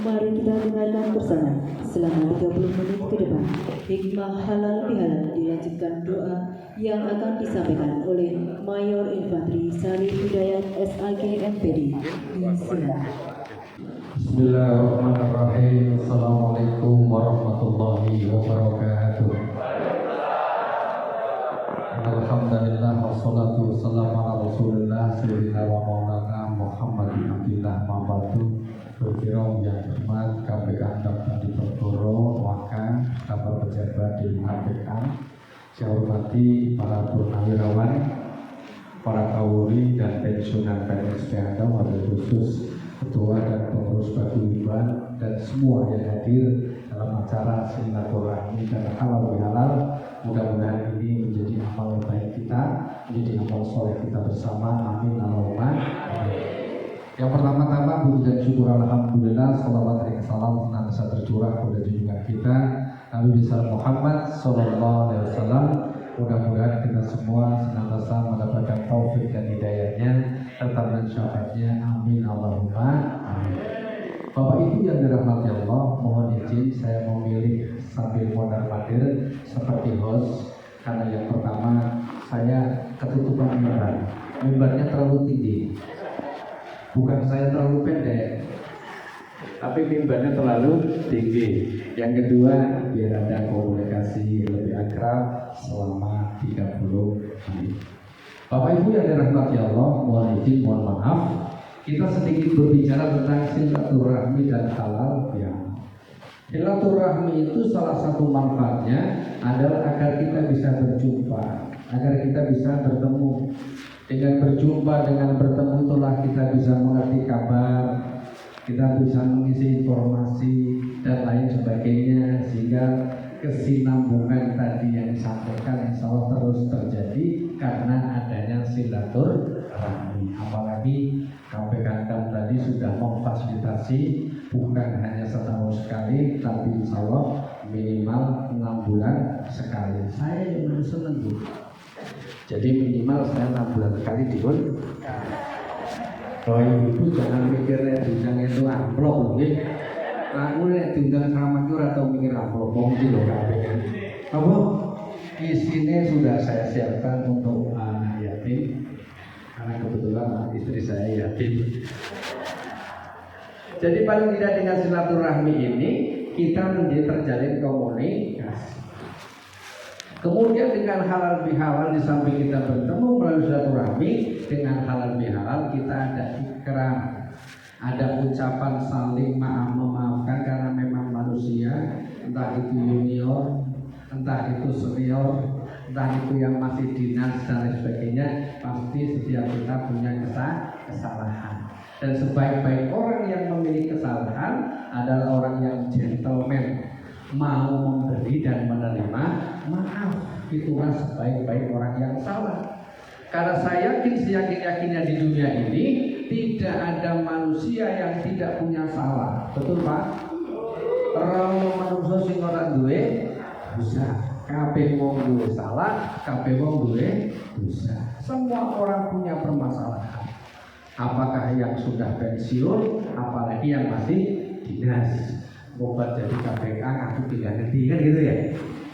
Mari kita dengarkan bersama selama 30 menit ke depan hikmah halal bihalal dilanjutkan doa yang akan disampaikan oleh Mayor Infantri Sarif Hidayat SAG MPD. Silakan. Bismillahirrahmanirrahim. Assalamualaikum warahmatullahi wabarakatuh. Alhamdulillah wassalatu wassalamu ala Rasulillah sayyidina wa maulana Muhammadin abdillah ma'badu. Berkirong yang hormat KPK Dr. Dipertoro Waka Kabar Pejabat di KPK. Saya hormati para purnawirawan, para kawuri dan pensiunan PNS PHK, wabil khusus ketua dan pengurus paguyuban dan semua yang hadir dalam acara silaturahmi dan halal bihalal. Mudah-mudahan ini menjadi amal baik kita, menjadi amal soleh kita bersama. Amin Allahumma amin. Yang pertama-tama puji dan syukur alhamdulillah, salawat dan salam senantiasa tercurah kepada junjungan kita Nabi besar Muhammad sallallahu alaihi wasallam. Mudah-mudahan kita semua senantiasa mendapatkan taufik dan hidayahnya serta syafaatnya. Amin Allahumma amin. Bapak Ibu yang dirahmati Allah, mohon izin saya memilih sambil mondar-mandir seperti host, karena yang pertama saya ketutupan mimbar. Mimbarnya terlalu tinggi. Bukan saya terlalu pendek, tapi mimbarnya terlalu tinggi. Yang kedua, biar ada komunikasi lebih akrab selama 30 menit. Bapak Ibu yang dirahmati Allah, mohon izin, mohon maaf, kita sedikit berbicara tentang silaturahmi dan halal bihalal. Silaturahmi itu salah satu manfaatnya adalah agar kita bisa berjumpa, agar kita bisa bertemu. Dengan berjumpa, dengan bertemu itulah kita bisa mengerti kabar, kita bisa mengisi informasi dan lain sebagainya, sehingga kesinambungan tadi yang disampaikan insya Allah terus terjadi karena adanya silaturahmi. Apalagi KPK tadi sudah memfasilitasi bukan hanya setahun sekali, tapi insya Allah minimal 6 bulan sekali. Saya yang baru seneng Bu. Jadi minimal saya 6 bulan sekali diun. Oh ibu jangan mikirnya diundang itu amplop nggih. Aku nek diundang sama Mayor atau mikir amplop wong iki lho KPK. Apa isinya sudah saya siapkan untuk anak yatim. Karena kebetulan istri saya yatim. Jadi paling tidak dengan silaturahmi ini kita menjadi terjalin komunikasi. Kemudian dengan halal bihalal, di samping kita bertemu melalui silaturahmi, dengan halal bihalal kita ada ikram, ada ucapan saling maaf memaafkan karena memang manusia, entah itu junior, entah itu senior, entah itu yang masih dinas dan lain sebagainya, pasti setiap kita punya kesalahan. Dan sebaik-baik orang yang memiliki kesalahan adalah orang yang gentleman, mau memberi dan menerima maaf. Itulah sebaik-baik orang yang salah. Karena saya yakin, seyakin-yakinnya di dunia ini tidak ada manusia yang tidak punya salah. Betul Pak? Kalau manusia sing ora duwe dosa, kabeh wong duwe salah, kabeh wong duwe dosa. Semua orang punya permasalahan. Apakah yang sudah pensiun, apalagi yang masih dinas. Obat jadi KPK aku tidak ngerti kan gitu ya.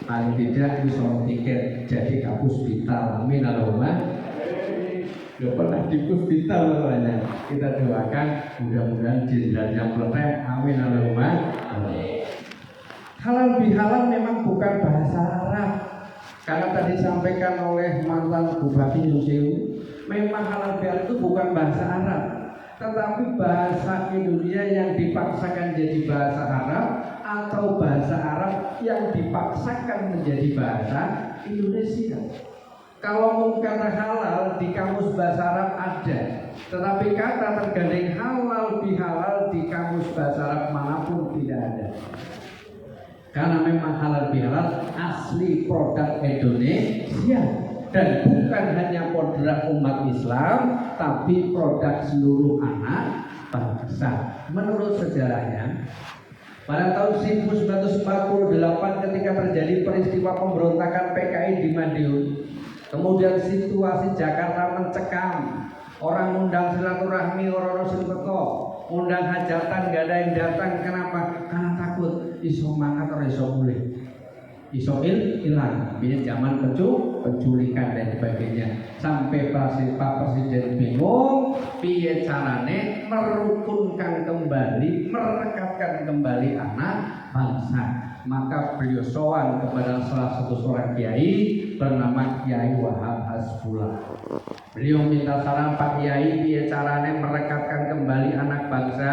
Paling tidak bisa tiket jadi ke hospital. Amin Allahumma. Gak pernah di hospital namanya. Kita doakan mudah-mudahan jenderalnya meletek. Amin Allahumma. Halal bihalal memang bukan bahasa Arab. Karena tadi disampaikan oleh mantan Bupati Nusiu, memang halal bihalal itu bukan bahasa Arab, tetapi bahasa Indonesia yang dipaksakan jadi bahasa Arab atau bahasa Arab yang dipaksakan menjadi bahasa Indonesia. Kalau mau kata halal di kamus bahasa Arab ada, tetapi kata tergandeng halal bihalal di kamus bahasa Arab manapun tidak ada. Karena memang halal bihalal asli produk Indonesia. Dan bukan hanya produk umat Islam, tapi produk seluruh anak bangsa. Menurut sejarahnya, pada tahun 1948 ketika terjadi peristiwa pemberontakan PKI di Madiun, kemudian situasi Jakarta mencekam, orang undang silaturahmi, orang-orang teko, undang hajatan gak ada yang datang. Kenapa? Karena takut iso mangkat atau iso mulih, iso hilang. Ini zaman penculikan dan sebagainya. Sampai Pak Presiden bingung piye carane merukunkan kembali, merekatkan kembali anak bangsa. Maka beliau sowan kepada salah satu seorang kiai bernama Kiai Wahab Hasbullah. Beliau minta saran, Pak Kiai, piye carane merekatkan kembali anak bangsa,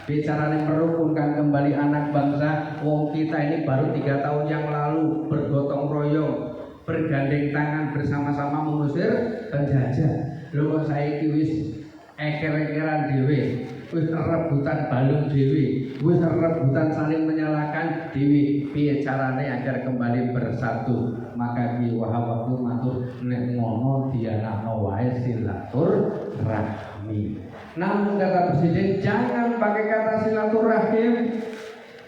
piye carane merukunkan kembali anak bangsa. Wong kita ini baru 3 tahun yang lalu bergotong royong, bergandeng tangan bersama-sama mengusir penjajah. Lho kok saiki wis eker-ekeran dhewe, wis rebutan balung dhewe, wis rebutan saling menyalahkan dhewe. Piye carane agar kembali bersatu? Maka Ki Wahab waktu matur nek ngono dianakno wae silaturahmi. Namun kata Presiden jangan pakai kata silaturahim,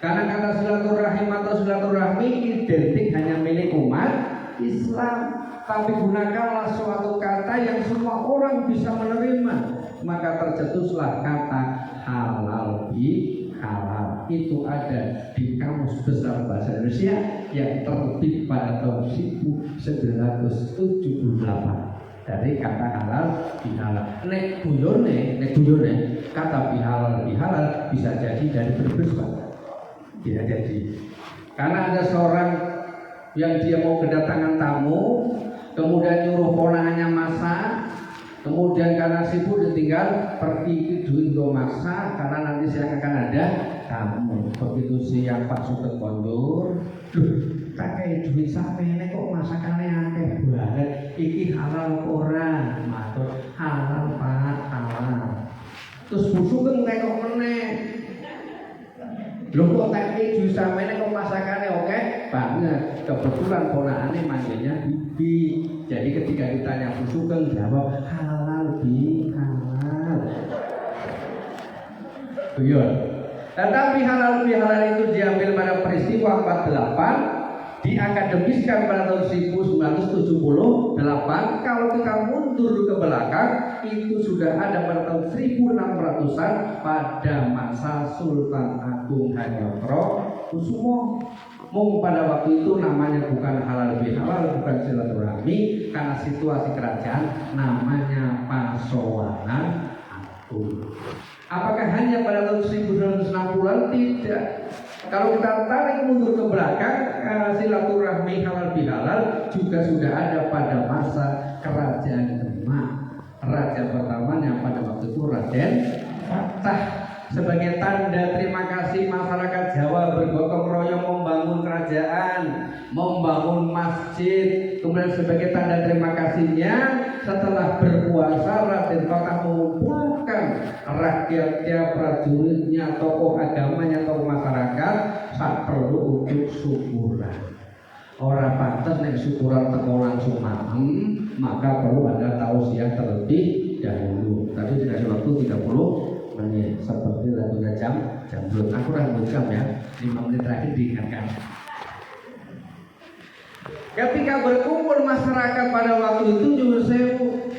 karena kata silaturahim atau silaturahmi identik hanya milik umat Islam. Tapi gunakanlah suatu kata yang semua orang bisa menerima. Maka tercetuslah kata halal bihalal. Itu ada di Kamus Besar Bahasa Indonesia yang terbit pada tahun 1978. Dari kata halal bihalal. Nek guyone kata bihalal bisa jadi dari Brebes, Pak. Bisa jadi. Karena ada seorang yang dia mau kedatangan tamu, kemudian nyuruh ponakannya masak, kemudian karena sibuk ditinggal pergi ke duit untuk masak karena nanti siang akan ada tamu. Begitu siang Pak Sugeng kondur, pakai duit sampe ini kok masakannya akeh banget, iki halal ora? Matur halal Pak, halal. Terus Bu Sugeng tengok meneh, lho kok teki duit sampe ini kok masakannya oke banget. Kebetulan ponakane manggilnya Bibi. Jadi ketika ditanya Bu Sugeng jawab halal bihalal. Iya. Tetapi halal bihalal itu diambil pada peristiwa 48, diakademiskan pada tahun 1978. Kalau kita mundur ke belakang, itu sudah ada pada tahun 1600-an pada masa Sultan Agung Hadikusumo. Pada waktu itu namanya bukan halal bihalal, bukan silaturahmi, karena situasi kerajaan namanya Pasowanan Agung. Apakah hanya pada tahun 1960-an? Tidak. Kalau kita tarik mundur ke belakang, silaturahmi halal bihalal juga sudah ada pada masa kerajaan Demak. Raja pertamanya pada waktu itu Raden Fatah. Sebagai tanda terima kasih masyarakat Jawa bergotong royong membangun kerajaan, membangun masjid. Kemudian sebagai tanda terima kasihnya, setelah berpuasa Raden Fatah mengumpulkan rakyatnya, prajuritnya, tokoh agamanya, tokoh masyarakat saat perlu untuk syukuran. Orang pantas nek syukuran teko langsung malam, maka perlu ada tausiah terlebih dahulu. Tadi dikasih waktu 30 menit, seperti lagunya jam belum. Aku kurang jam ya, 5 menit terakhir diingatkan. Ketika berkumpul masyarakat pada waktu itu Nyuwun Sewu,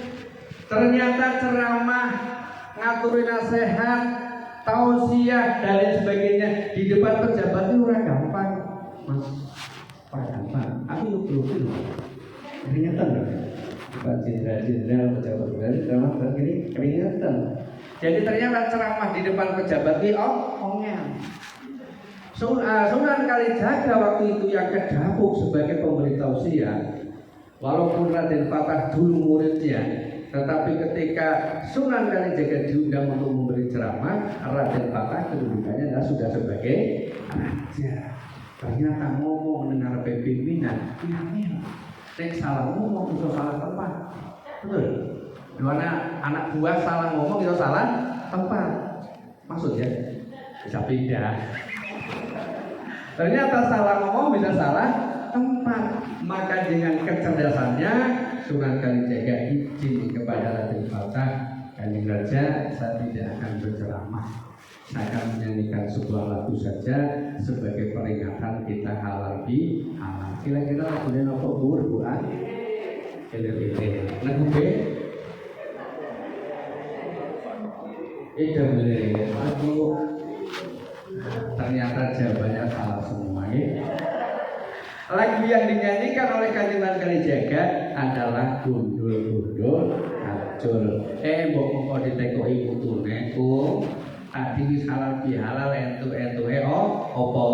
ternyata ceramah, ngaturin nasihat, tausiah dan lain sebagainya di depan pejabat itu ora gampang, Mas. Pak gampang. Aku belum keringatan loh. Pak jenderal pejabat ceramah begini keringatan. Jadi ternyata ceramah di depan pejabat ini ongel. Sunan Kalijaga waktu itu yang kedapuk sebagai pemberi tausiah. Walaupun Raden Fatah dulu muridnya, tetapi ketika Sunan Kalijaga diundang untuk memberi ceramah, Raden Fatah kedudukannya sudah sebagai raja. Ternyata ngomong mendengar pimpinan, nek salah ngomong itu salah tempat. Betul. Dimana anak buah salah ngomong itu salah tempat. Maksudnya bisa beda. Ternyata salah ngomong bisa salah tempat. Maka dengan kecerdasannya Sunan Kalijaga izin kepada Raden Fatah, Kanjeng Raja, saya tidak akan berceramah. Saya akan menyanyikan sebuah lagu saja sebagai peringatan kita halal bihalal. Kira-kira lagunya apa Bu? Lagu B. Itu bener. Aku ternyata jawabannya salah semua ya. Lagu yang dinyanyikan oleh Kanjeng Kalijaga adalah gundul-gundul acul. Mbok mongko ditekoki putune ku. Tadi wis halal bihalal entuk-entuke apa?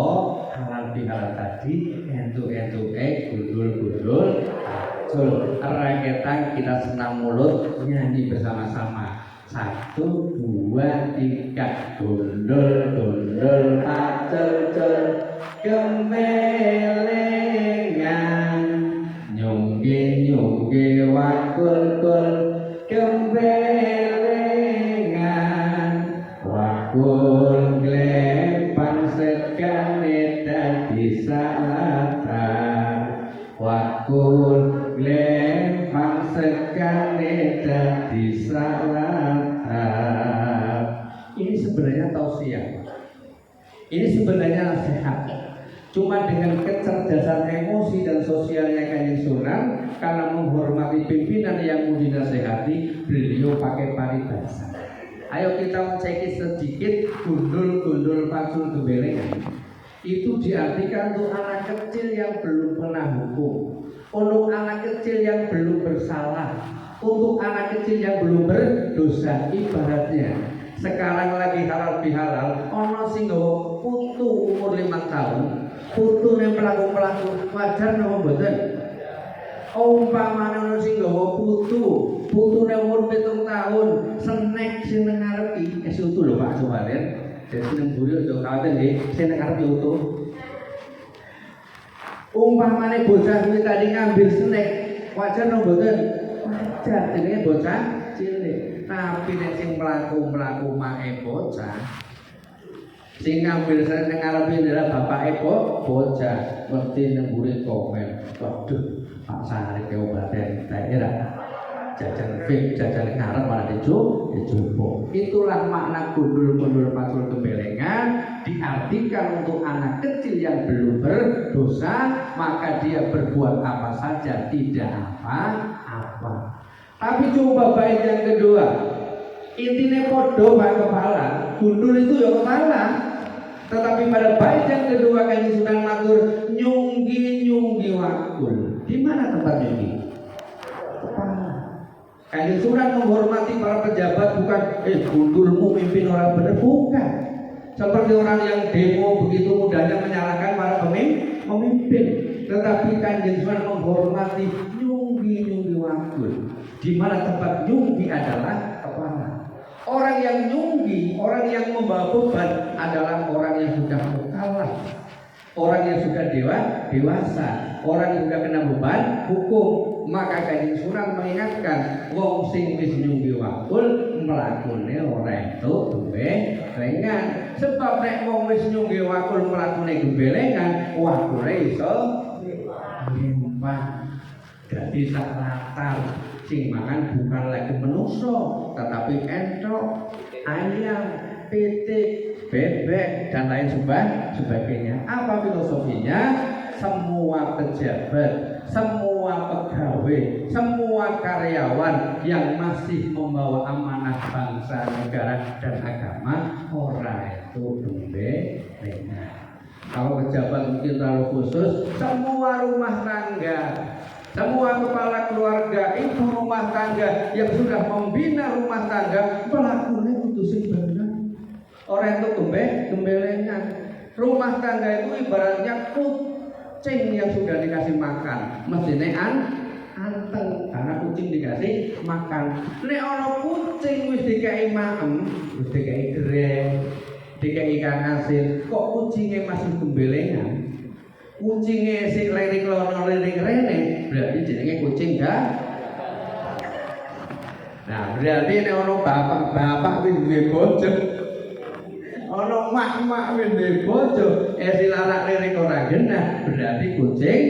Halal bihalal tadi entuk-entuke gundul-gundul acul. Raketan kita senam mulut nyanyi bersama-sama. 1, 2, 3 gundul-gundul acul-cul gembelengan nyungge-nyungge wakul-kul gembelengan wakul glepang sekane dadi salatan wakul glepang sekane dadi salatan. Ini sebenarnya tausiah. Ini sebenarnya nasihat. Cuma dengan kecerdasan emosi dan sosialnya Kanjeng Sunan, karena menghormati pimpinan yang mau dinasehati, beliau pakai paribasa. Ayo kita cek sedikit gundul-gundul pacul gembelengan. Itu diartikan untuk anak kecil yang belum pernah hukum, untuk anak kecil yang belum bersalah, untuk anak kecil yang belum berdosa. Ibaratnya sekarang lagi halal bihalal, ono sing nggawa putu umur 5 tahun, putune pelaku-pelaku wajar nopo mboten? Umpamane ono sing nggawa putune umur 7 tahun, snack sing nang ngarepi, utuh lho Pak Soalen. Dadi nang mburi aja kawaten nggih, sing nang ngarepi utuh. Umpamane bocah kuwi tadi ngambil snack, wajar nopo mboten? Wajar, jenenge bocah cilik. Tapi nek sing mlaku-mlaku mae bocah, sing ngambil sing ngarepe adalah bapake bocah, mesti nemburi komen. Waduh, Pak Sarip obaten daerah. Jajan vape, jajan ngarep malah dicoba. Itulah makna gundul-gundul pacul gembelengan, diartikan untuk anak kecil yang belum berdosa, maka dia berbuat apa saja tidak apa-apa. Tapi coba bait yang kedua, intinya podo Pak Kepala, gundul itu ya kepala. Tetapi pada bait yang kedua Kanjeng Sunan matur nyunggi wakul. Di mana tempat nyunggi? Kepala. Kanjeng Sunan menghormati para pejabat, bukan gundulmu mimpin orang benar, bukan. Seperti orang yang demo begitu mudahnya menyalahkan para pemimpin. Tetapi Kanjeng Sunan menghormati nyunggi wakul. Di mana tempat nyunggi adalah kepala. Orang yang nyunggi, orang yang membawa beban adalah orang yang sudah mukallaf, orang yang sudah dewasa, orang yang sudah kena beban hukum. Maka Kanjeng Sunan mengingatkan, wong sing wis nyunggi wakul mlakune ora entuk gembelengan. Sebab nek wong wis nyunggi wakul mlakune gembelengan, wakule iso limpah. Jadi sak latar sing mangan bukan lagi menungso, tetapi entok, ayam, pitik, bebek dan lain sebagainya. Apa filosofinya? Semua pejabat, semua pegawai, semua karyawan yang masih membawa amanah bangsa, negara dan agama, orang itu gembelengan. Kalau pejabat mungkin terlalu khusus, semua rumah tangga, semua kepala keluarga, ibu rumah tangga yang sudah membina rumah tangga, pelakunya itu sing benar. Orang itu gembelengan. Rumah tangga itu ibaratnya kucing yang sudah dikasih makan, mestinya anteng karena kucing dikasih makan. Nek ana kucing wis dikai maem, wis dikai gereng, dikai ikan asin, kok kucingnya masih gembelengan? Kucingnya sing liring lono liring rene, berarti jenenge kucing gak. Nah, berarti nek ono bapak wis duwe bojo, ono mak wis duwe bojo, silarak liring ora genah, berarti kucing.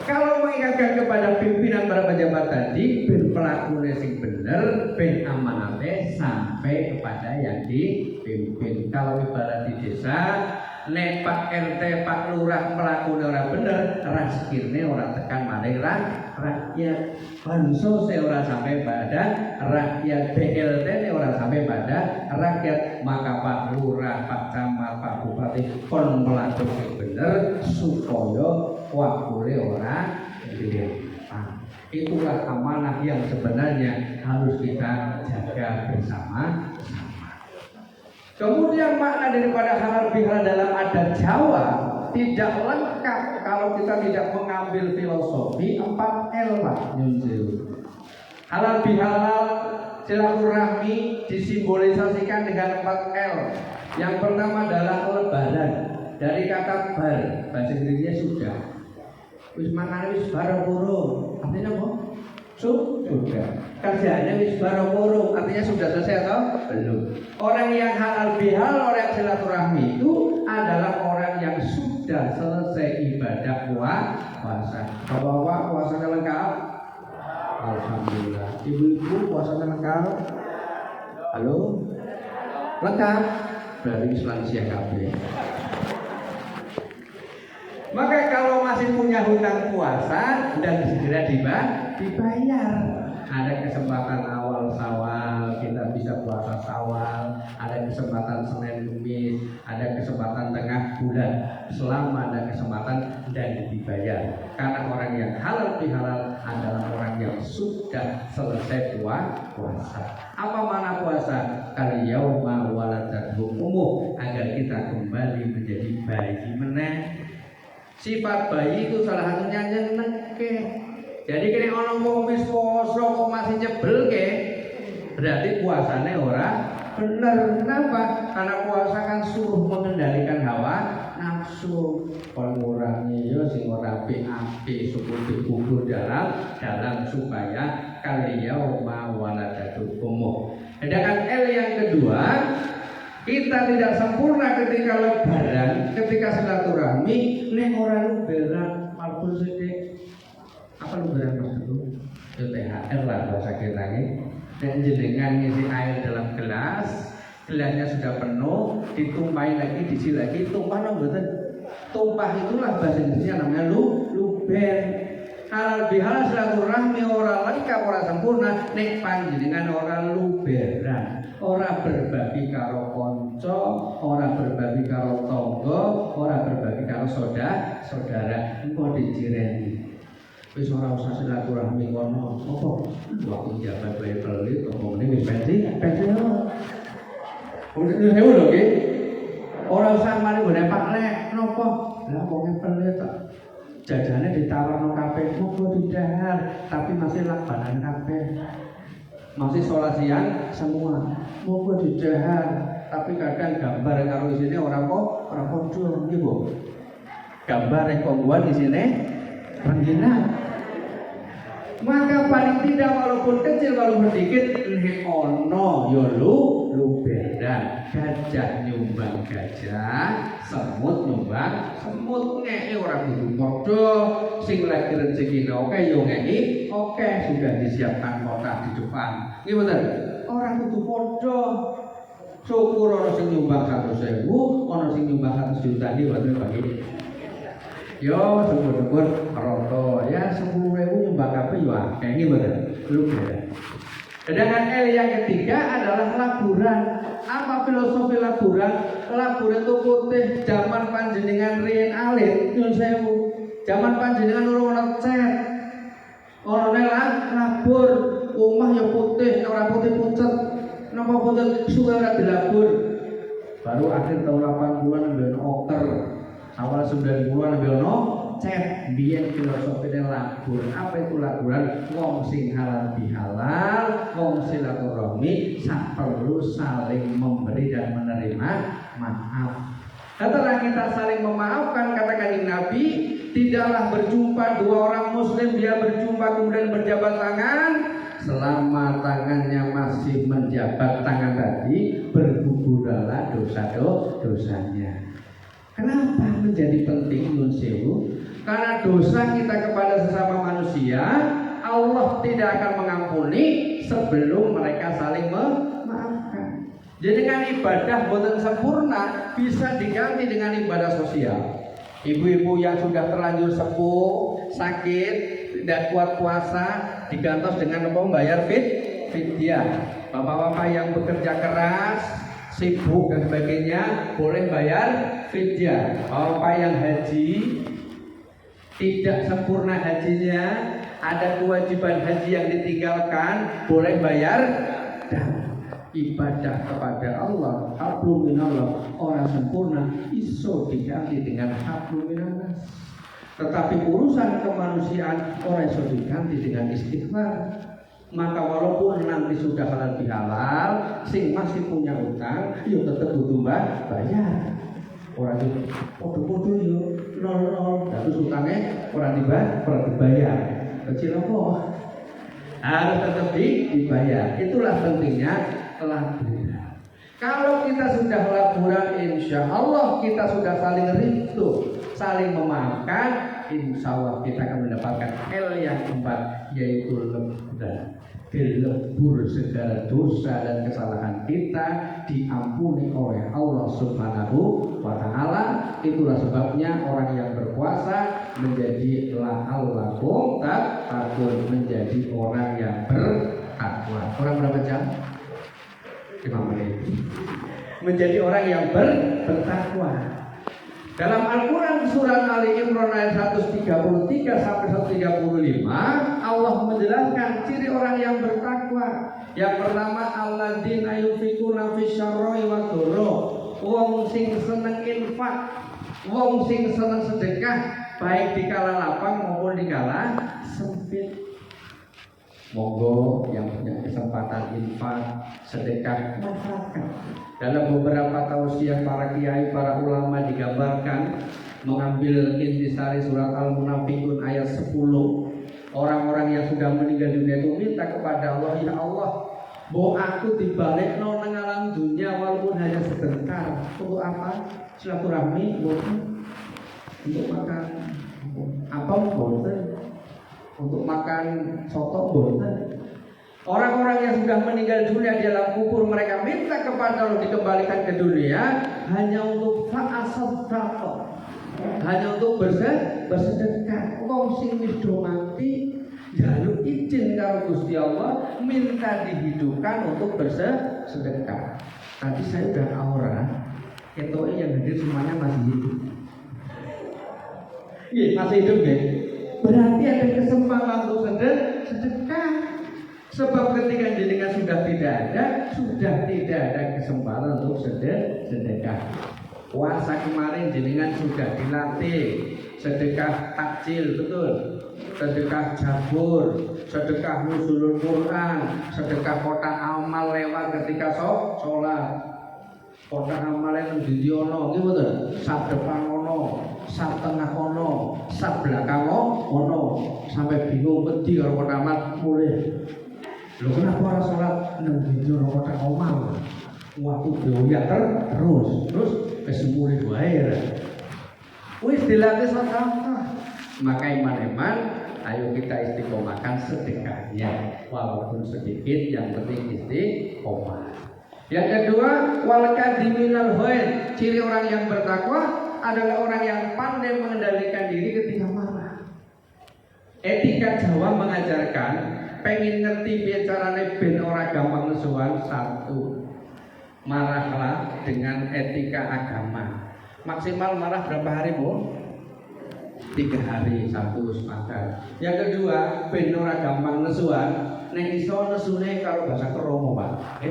Kalau mengingatkan kepada pimpinan para pejabat tadi, ben pelakune sing bener, ben amanate sampai kepada yang dipimpin. Kalau ibarat di desa, nek Pak RT, Pak Lurah pelakune ora bener, raskirne ora tekan maring rakyat. Bansos ora sampai pada rakyat, BLT ora sampai pada rakyat. Maka Pak Lurah, Pak Camat, Pak Bupati kon pelakune bener supaya wakule ora dilepas. Itulah amanah yang sebenarnya harus kita jaga bersama-sama. Kemudian makna daripada halal bihalal dalam adat Jawa tidak lengkap kalau kita tidak mengambil filosofi 4L Pak Nyunjil. Halal bihalal silaturahmi disimbolisasikan dengan 4L. Yang pertama adalah lebaran. Dari kata bar, bahasa Inggrisnya sudah. Wis mangan wis bareng-bareng. Artinya apa? Sudah. Kerjaannya wis bareng-bareng. Artinya sudah selesai atau belum? Orang yang halal bihalal, orang yang silaturahmi itu adalah orang yang sudah selesai ibadah puasa. Bapak-bapak puasanya lengkap? Alhamdulillah. Ibu-ibu puasanya lengkap? Halo? Lengkap? Berarti Islam siap kabeh. Maka kalau masih punya hutang puasa dan segera dibayar. Ada kesempatan awal Syawal kita bisa puasa Syawal, ada kesempatan Senin Kamis, ada kesempatan tengah bulan. Selama ada kesempatan dan dibayar. Karena orang yang halal bihalal adalah orang yang sudah selesai puasa. Apa makna puasa? Kal yauma waladatuhum ummuh, agar kita kembali menjadi bayi meneh. Sifat bayi itu salah satunya nyenengke. Jadi kene ana wong wis poso kok masih nyebelke, berarti puasane ora bener. Kenapa? Karena puasa kan suruh mengendalikan hawa nafsu. Pengurangi yo sing ora apik-apik suku dikubur dalam supaya kaliyauma waladatukum. Sedangkan L yang kedua, kita tidak sempurna ketika lebaran, ketika silaturahmi, nek ora lebaran malpun sithik. Apa lebaran maksudku? THR lah bahasa kitanya. Dan jenengan ngisi air dalam gelas, gelasnya sudah penuh, ditumpahin lagi, diisi lagi, tumpah no mboten. Tumpah itulah bahasa Inggrisnya namanya luber. Halal bihalal silaturahmi ora lengkap, ora sempurna nek panjenengan ora luberan. Ora berbagi karo konco, ora berbagi karo tangga, ora berbagi karo saudara, engko dijireni. Wis ora usah silaturahmi kono. Apa? Waktu jabat bae pelit apa meneh wis pensi. Udah sewu lho nggih. Ora usah mari ngene Pak Lek, napa? Lah wong pelit kok. Jajane ditawarno kabeh, muga didahar, tapi masih lakbanan kabeh. Masih sholat siang semua, muga didahar, tapi kadang gambar karo isine ora padha nggih, Bu. Gambar kongguan isine penggina. Maka paling tidak walaupun kecil walaupun sedikit ini ono ya luberan. Gajah nyumbang gajah, semut nyumbang semut. Ngeke ora kudu padha, sing lagi rezekine oke yo ngeki oke, sudah disiapkan kotak di depan. Nggih mboten? Ora kudu padha. Syukur ana sing nyumbang 100.000, ana sing nyumbang 100 juta iki mboten bagi. Yo syukur-syukur roto ya 10.000 nyumbang kabeh yo akeh iki mboten. Luberan. Sedangkan L yang ketiga adalah laburan. Apa filosofi laburan? Laburan itu putih zaman panjenengan riyen alit nyun sewu. Zaman panjenengan urung ana cat. Orane labur, omah ya putih, ora putih pucet. Napa pucet suwe ora dilabur. Baru akhir tahun 80-an ambil oker. Awal 90-an ambil cat. Biyen filosofine labur. Apa itu laburan? Wong sing halal bihalal, wong silaturahmi sak perlu saling memberi dan menerima maaf. Setelah kita saling memaafkan, kata Kanjeng Nabi, tidaklah berjumpa dua orang muslim dia berjumpa kemudian berjabat tangan selama tangannya masih menjabat tangan tadi, bergugurlah dosa-dosanya. Kenapa menjadi penting nun sewu? Karena dosa kita kepada sesama manusia, Allah tidak akan mengampuni sebelum mereka saling memaafkan. Jadi dengan ibadah boten sempurna bisa diganti dengan ibadah sosial. Ibu-ibu yang sudah terlanjur sepuh, sakit, tidak kuat puasa, digantos dengan membayar fidyah. Bapak-bapak yang bekerja keras, sibuk dan sebagainya, boleh bayar fidyah. Bapak yang haji, tidak sempurna hajinya, ada kewajiban haji yang ditinggalkan, boleh bayar. Dan ibadah kepada Allah, hablum minallah, orang sempurna iso diganti dengan hablum minannas. Tetapi urusan kemanusiaan orang iso diganti dengan istighfar. Maka walaupun nanti sudah halal bihalal, sing masih punya utang, yuk tetap butuh bayar. Orang itu podo-podo yuk 0-0, terus utangnya orang dibayar. Kecil apa? Harus tetap dibayar. Itulah pentingnya laburan. Kalau kita sudah laburan, insya Allah kita sudah saling rindu, saling memaafkan, insya Allah kita akan mendapatkan hal yang keempat, yaitu leburan. Dilebur segala dosa dan kesalahan kita diampuni oleh Allah Subhanahu wa Ta'ala. Itulah sebabnya orang yang berpuasa menjadi la'allakum tattaqun, menjadi orang yang bertakwa. Orang berapa jam? 5 menit. Menjadi orang yang bertakwa. Dalam Al-Quran surat Ali Imran ayat 133 sampai 135, Allah menjelaskan ciri orang yang bertakwa. Yang pertama, alladzina yunfikuna fisyarra'i wa dharra. Wong sing seneng infak, wong sing seneng sedekah, baik di kala lapang maupun di kala sempit. Monggo yang punya kesempatan infak, sedekah, manfaatkan. Dalam beberapa tausiah para kiai, para ulama digambarkan mengambil intisari surat Al-Munafiqun ayat 10. Orang-orang yang sudah meninggal dunia itu minta kepada Allah, ya Allah, bahwa aku dibalikno nang alam dunia walaupun hanya sebentar. Untuk apa? Silaturahmi, boten. Untuk makan apa boten? Untuk makan soto boten. Orang-orang yang sudah meninggal dunia di dalam kubur, mereka minta kepada Allah dikembalikan ke dunia hanya untuk fa'asaddaqa, hanya untuk bersedekah. Wong sing wis do mati jaluk izin karo Gusti Allah minta dihidupkan untuk bersedekah. Tadi saya udah aura, ketoknya yang hadir semuanya masih hidup. Iya, masih hidup ya. Berarti ada kesempatan untuk sedekah. Sebab ketika jenengan sudah tidak ada kesempatan untuk sedekah. Puasa kemarin jenengan sudah dilatih sedekah takjil, betul. Sedekah jabur, sedekah nuzulul Quran, sedekah kotak amal lewat ketika sholat. Kotak amal yang di ono, gitu betul. Sak depan ono, sak tengah ono, sak belakang ono, sampai bingung wedi kalau kotak amal mulai. Lho kenapa orang sholat nang video kotak amal? Waktu dioyak terus kesemuli wae. Wis dilatih sedekah. Maka iman-iman, ayo kita istiqomahkan sedekahnya walaupun sedikit, yang penting istiqomah. Yang kedua, wal kadhiminal ghaid. Ciri orang yang bertakwa adalah orang yang pandai mengendalikan diri ketika marah. Etika Jawa mengajarkan, pengen ngerti piye carane ben ora gampang nesuhan, satu, marahlah dengan etika agama. Maksimal marah berapa hari, Bu? 3 hari, satu sepakat. Yang kedua, ben ora gampang nesuhan, nek iso nesune karo bahasa kromo, Pak.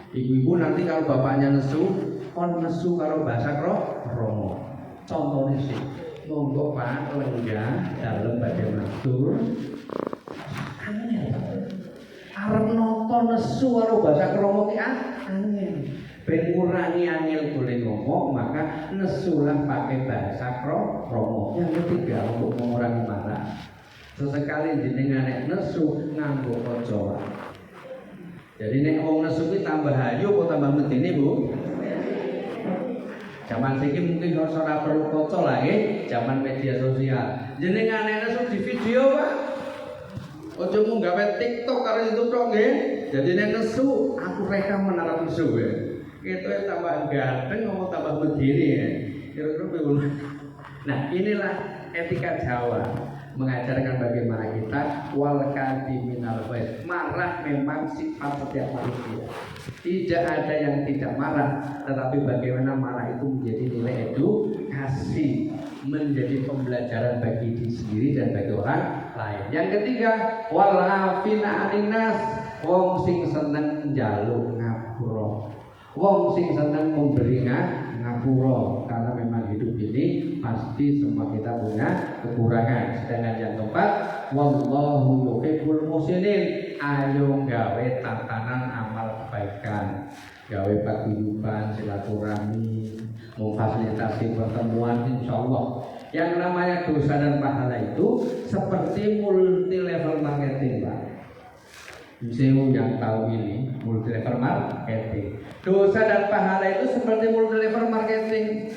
Ibu-ibu nanti kalau bapaknya nesu, kon nesu karo bahasa kromo. Contohnya sih, monggo Pak, lenggah dalam badhe matur. Arep nonton nesu karo bahasa kromo ki angel. Ben ngurangi angel boleh ngomong, maka nesulah pakai bahasa kromo. Yang ketiga, untuk mengurangi marah, sesekali jenengan nek nesu nganggo kocoan. Jadi nek wong nesu ki tambah hayu apa tambah medine, Bu? Zaman saiki mungkin ora perlu foto lah zaman media sosial. Jenengan nesu di video, Pak. Ojo mung gawe TikTok karo YouTube tok nggih. Jadi nesu aku rekam menara musuh ya. Itu tambah ganteng ngomong tambah berdiri ya. Kira-kira nah, inilah etika Jawa. Mengajarkan bagaimana kita wal kadhiminal ghaiz. Marah memang sifat setiap manusia. Tidak ada yang tidak marah, tetapi bagaimana marah itu menjadi nilai edukasi, menjadi pembelajaran bagi diri sendiri dan bagi orang lain. Yang ketiga, wal afina aninas, wong sing seneng njaluk ngapura. Wong sing seneng memberi ngapura, karena memang hidup ini pasti semua kita punya kekurangan. Sedangkan yang keempat, wallahu yuhibbul muhsinin. Ayo gawe tatanan amal kebaikan, gawe paguyuban, silaturahmi, memfasilitasi pertemuan, insya Allah. Yang namanya dosa dan pahala itu seperti multi level marketing, Pak. Sewu yang tahu ini multi level marketing. Dosa dan pahala itu seperti multi level marketing.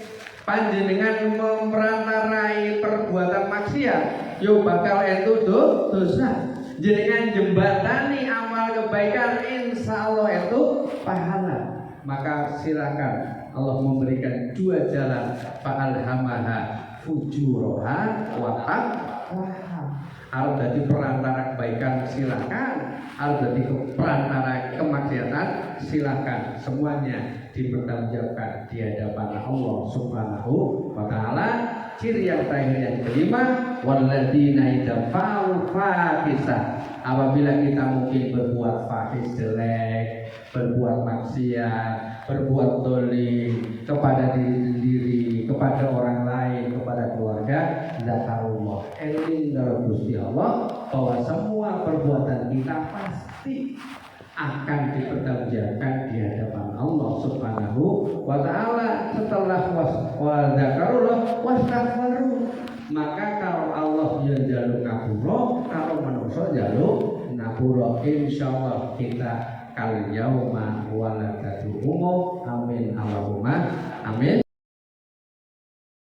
Panjenengan memperantarai perbuatan maksiat, yo bakal itu dosa. Jenengan jembatani amal kebaikan, insya Allah itu pahala. Maka silakan Allah memberikan dua jalan, fa'alhamaha fujuroha wa taqwaha. Harus jadi perantara kebaikan silakan, harus jadi perantara kemaksiatan silakan. Semuanya dipertanggungjawabkan di hadapan Allah Subhanahu wa taala. Ciri yang terakhir yang kelima, walladzina idza fa'u fahisah. Apabila kita mungkin berbuat fahis jelek, berbuat maksiat, berbuat dolim kepada diri sendiri, kepada orang lain, kepada keluarga, zakarullah. Eling dari Gusti Allah bahwa semua perbuatan kita pasti akan dipertanggungjawabkan di hadapan Allah Subhanahu wa taala. Setelah wa zakarullah wastaghfaru, maka kalau Allah yang jaluk ngapura, kalau manusia jaluk ngapura, insyaallah kita kal yauma waladatu umum. Amin Allahumma